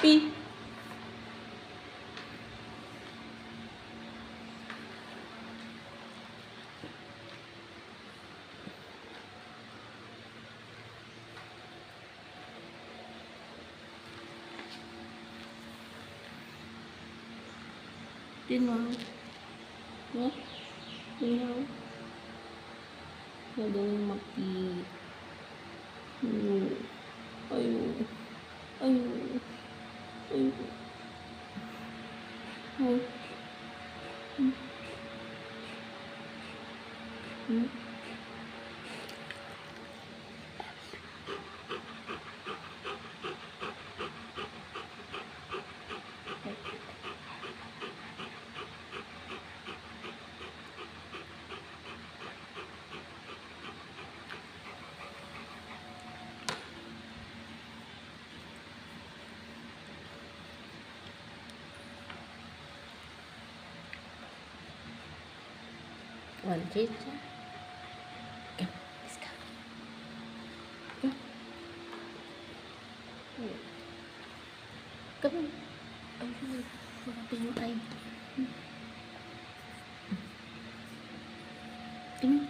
Pee. Tinaw. No? Tinaw. Magaling mag-pee. Ayun. Ayun. Ayun. Ayun. Ayun. Hmm. One, two, three. Go. Let's go. Go. Come on. Ayun. Malapit yung eye. Tingnan.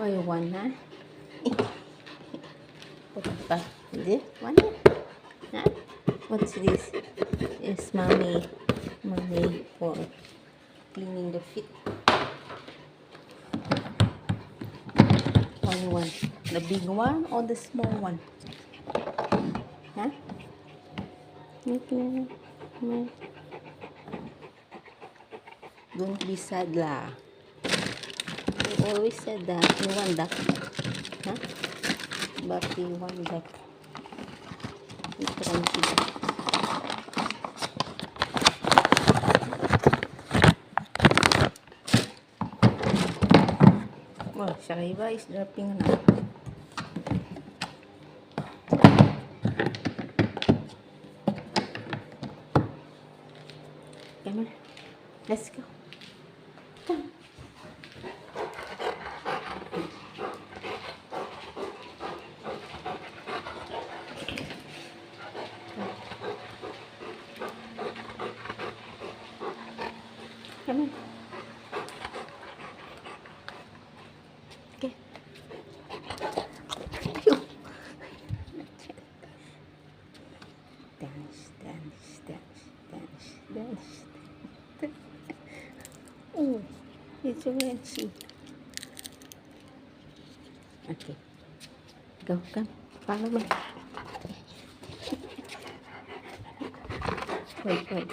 Why one, ha? What? This one? Huh? What's this? It's mommy for cleaning the feet. Only one. The big one or the small one? Huh? Okay. No. Don't be sad lah. You always said that you want that. Huh? But you want that. Oh, Shariva is dropping now. Come on. Let's go. Come. Come on. Okay. Dance, dance, dance, dance, dance. Oh, it's already. Okay. Go, come. Follow me. Wait.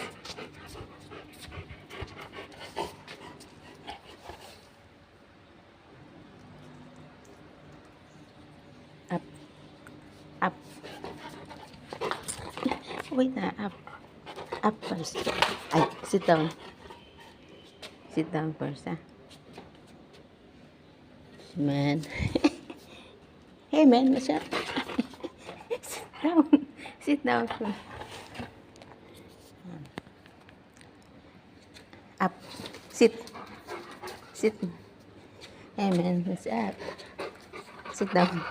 Up. Wait na, up. Up first. Ay, sit down. Sit down first, ha? Man. Hey, man, what's up? Sit down. Sit down first. Up. Sit. Hey, man, what's up? Sit down.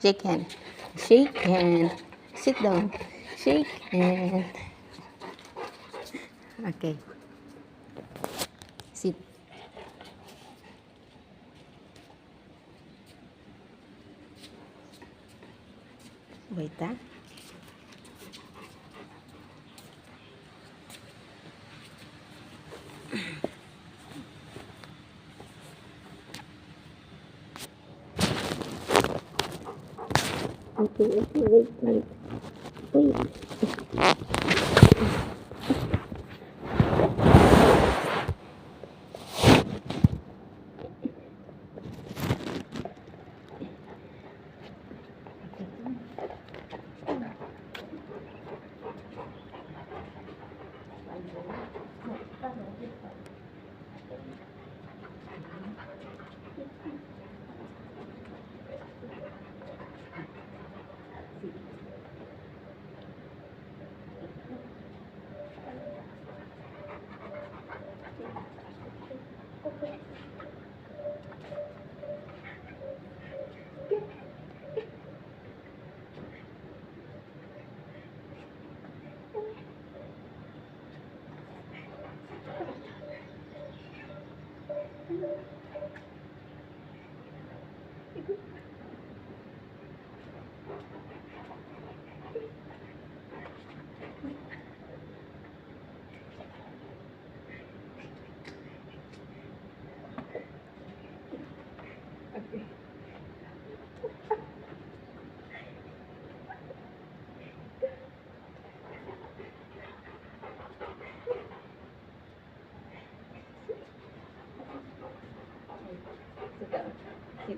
Shake hand. Sit down. Shake hand. Okay. Sit. Wait, ha? Okay, wait. Okay. Sit down. Sit.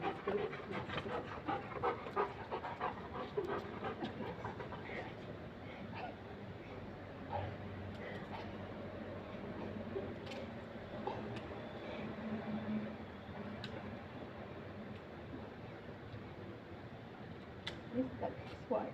Okay, let's go. This duck is white.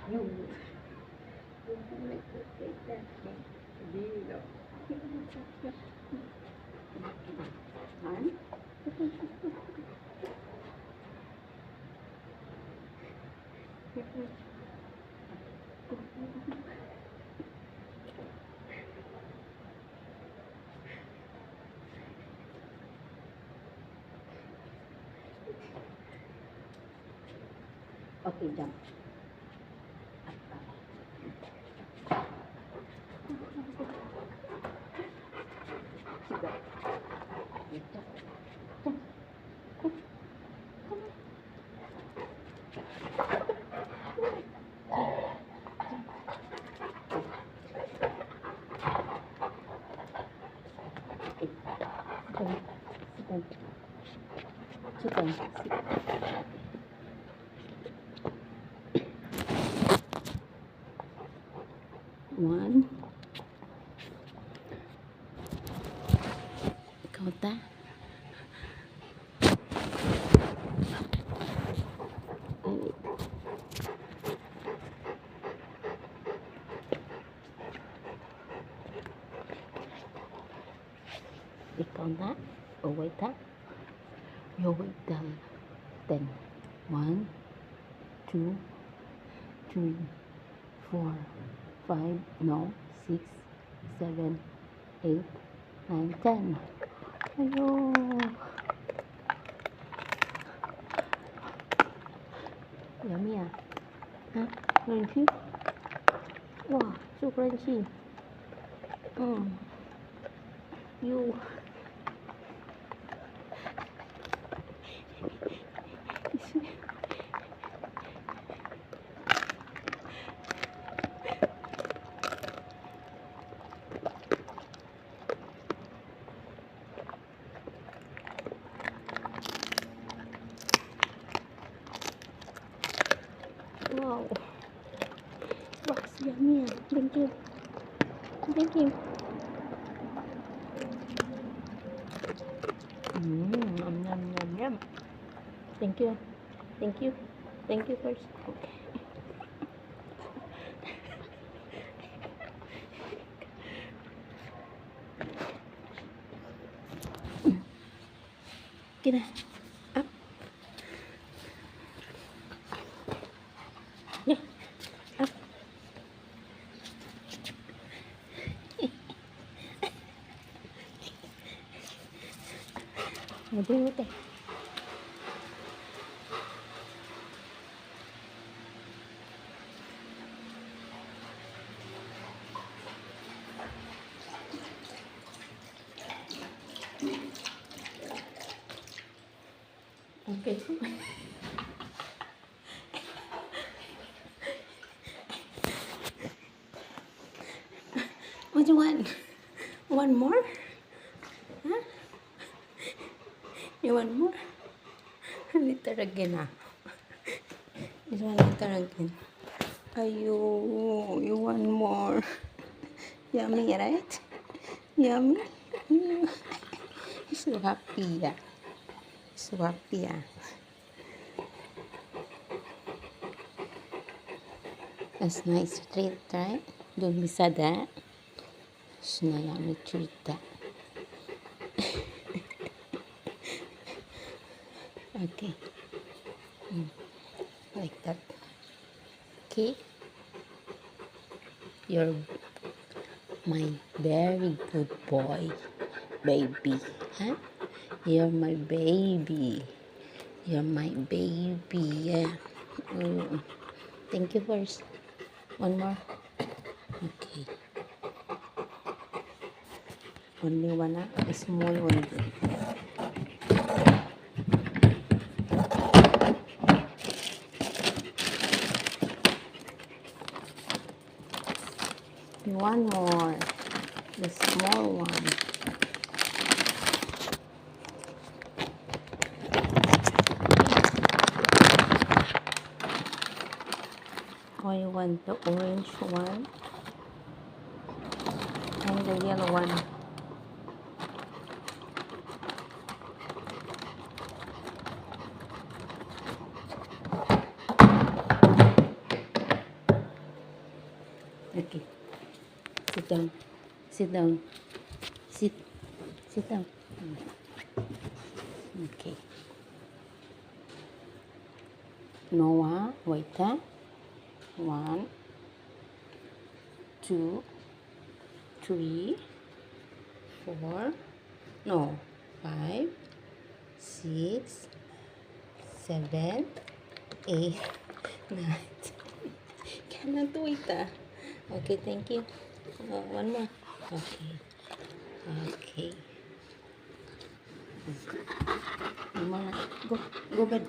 You make it take that thing. Dilo. One. Okay, jump. Sit down. Sit down. Sit. One. Ikaw ta. Ikaw na. O wait ha. You wait till 10. 1, 2, 3, 4, 5, no, 6, 7, 8, 9, 10. Ayun. Yummy ah. Huh? Crunchy? Wow, so crunchy. You. Wow. Wow, it's yummy. Thank you. Thank you. Yum, yum, yum, yum. Thank you. Thank you. Thank you first. Okay. Get up. Yeah. Up. Ute. Okay. What do you want? One more? Huh? You want more? Later again, ah. This one later again. Ayo, you want more? Yummy, right? Yummy? Mm. So happy, yeah. So happy, yeah. That's nice treat, right? Don't be sad, eh? It's a yummy treat, that. Okay. Like that. Okay. You're my very good boy, baby. Huh? You're my baby. You're my baby. Yeah. Mm. Thank you first. One more. Okay. Only one, a small one. One more. The small one. Or you want the orange one and the yellow one. Okay. Sit down. Sit down. Sit. Sit down. Okay. Noah, wait, huh? 1, 2, 3, 4, no, 5, 6, 7, 8, 9. Cannot wait, ah. Okay, thank you. One more. Okay. Okay. One more. Go. Go bed.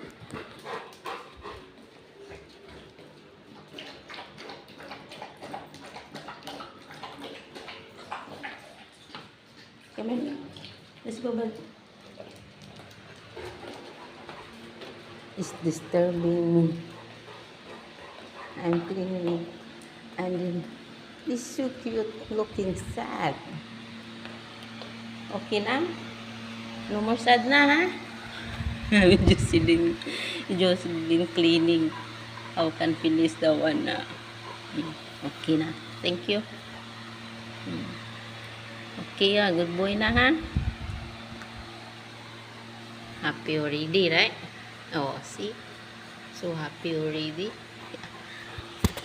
Come in. Let's go bed. It's disturbing me. I'm cleaning. And then, this so cute looking sad. Okay na? No more sad na, ha? Jocelyn cleaning. How can finish the one na? Okay na. Thank you. Okay, good boy na, ha? Happy already, right? Oh, see? So happy already.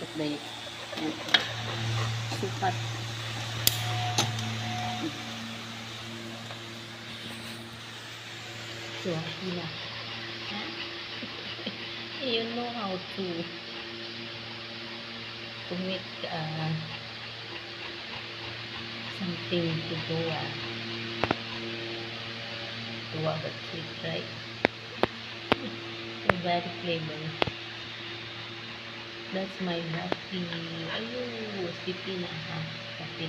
Look at the supat. So happy na. Huh? You know how to make something to do a treat, right? So very clever. That's my happy. Ayun, sleepy na, ha? Happy.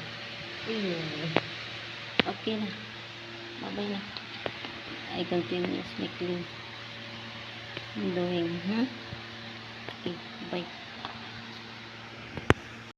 Ayun. Okay na. Bye-bye na. I continuously doing, huh? Okay, bye.